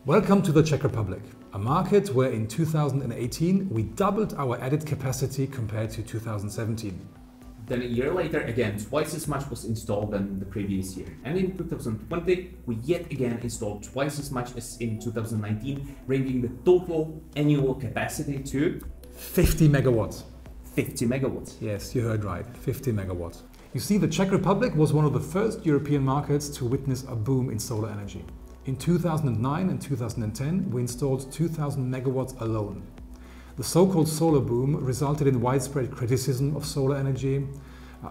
Welcome to the Czech Republic, a market where in 2018 we doubled our added capacity compared to 2017. Then a year later, again, twice as much was installed than the previous year. And in 2020, we yet again installed twice as much as in 2019, bringing the total annual capacity to 50 megawatts. 50 megawatts. Yes, you heard right, 50 megawatts. You see, the Czech Republic was one of the first European markets to witness a boom in solar energy. In 2009 and 2010, we installed 2,000 megawatts alone. The so-called solar boom resulted in widespread criticism of solar energy,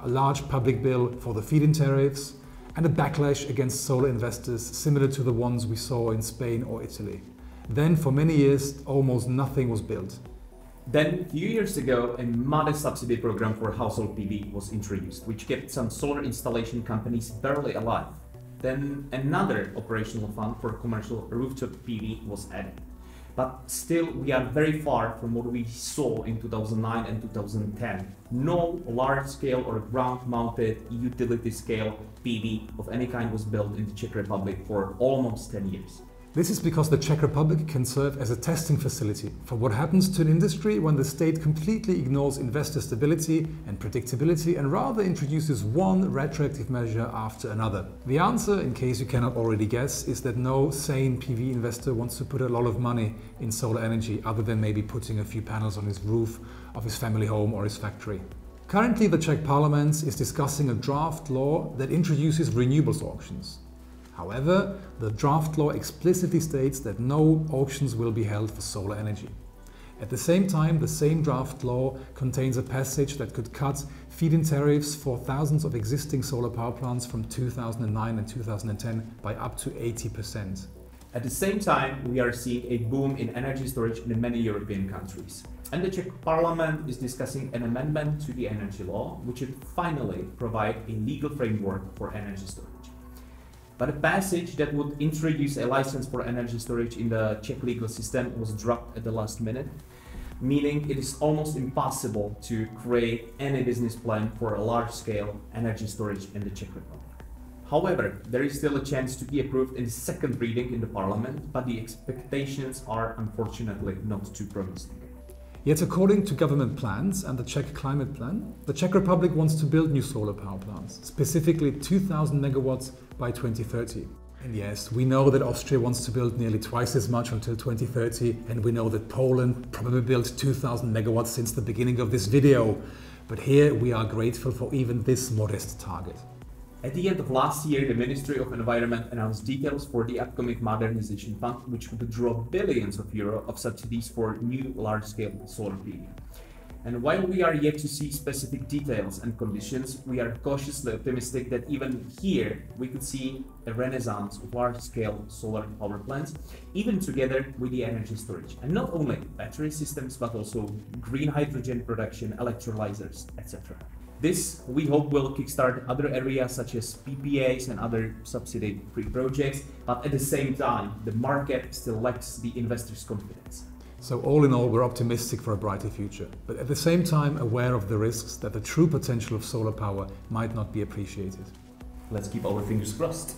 a large public bill for the feed-in tariffs, and a backlash against solar investors similar to the ones we saw in Spain or Italy. Then, for many years, almost nothing was built. Then, a few years ago, a modest subsidy program for household PV was introduced, which kept some solar installation companies barely alive. Then another operational fund for commercial rooftop PV was added. But still, we are very far from what we saw in 2009 and 2010. No large-scale or ground-mounted utility-scale PV of any kind was built in the Czech Republic for almost 10 years. This is because the Czech Republic can serve as a testing facility for what happens to an industry when the state completely ignores investor stability and predictability and rather introduces one retroactive measure after another. The answer, in case you cannot already guess, is that no sane PV investor wants to put a lot of money in solar energy other than maybe putting a few panels on his roof of his family home or his factory. Currently, the Czech Parliament is discussing a draft law that introduces renewables auctions. However, the draft law explicitly states that no auctions will be held for solar energy. At the same time, the same draft law contains a passage that could cut feed-in tariffs for thousands of existing solar power plants from 2009 and 2010 by up to 80%. At the same time, we are seeing a boom in energy storage in many European countries. And the Czech Parliament is discussing an amendment to the energy law, which would finally provide a legal framework for energy storage. But a passage that would introduce a license for energy storage in the Czech legal system was dropped at the last minute, meaning it is almost impossible to create any business plan for a large-scale energy storage in the Czech Republic. However, there is still a chance to be approved in the second reading in the Parliament, but the expectations are unfortunately not too promising. Yet according to government plans and the Czech climate plan, the Czech Republic wants to build new solar power plants, specifically 2,000 megawatts by 2030. And yes, we know that Austria wants to build nearly twice as much until 2030, and we know that Poland probably built 2,000 megawatts since the beginning of this video. But here we are grateful for even this modest target. At the end of last year, the Ministry of Environment announced details for the upcoming modernization fund, which would draw billions of euro of subsidies for new large-scale solar PV. And while we are yet to see specific details and conditions, we are cautiously optimistic that even here we could see a renaissance of large-scale solar power plants, even together with the energy storage. And not only battery systems, but also green hydrogen production, electrolyzers, etc. This, we hope, will kickstart other areas such as PPAs and other subsidy-free projects, but at the same time, the market still lacks the investors' confidence. So all in all, we're optimistic for a brighter future, but at the same time aware of the risks that the true potential of solar power might not be appreciated. Let's keep our fingers crossed.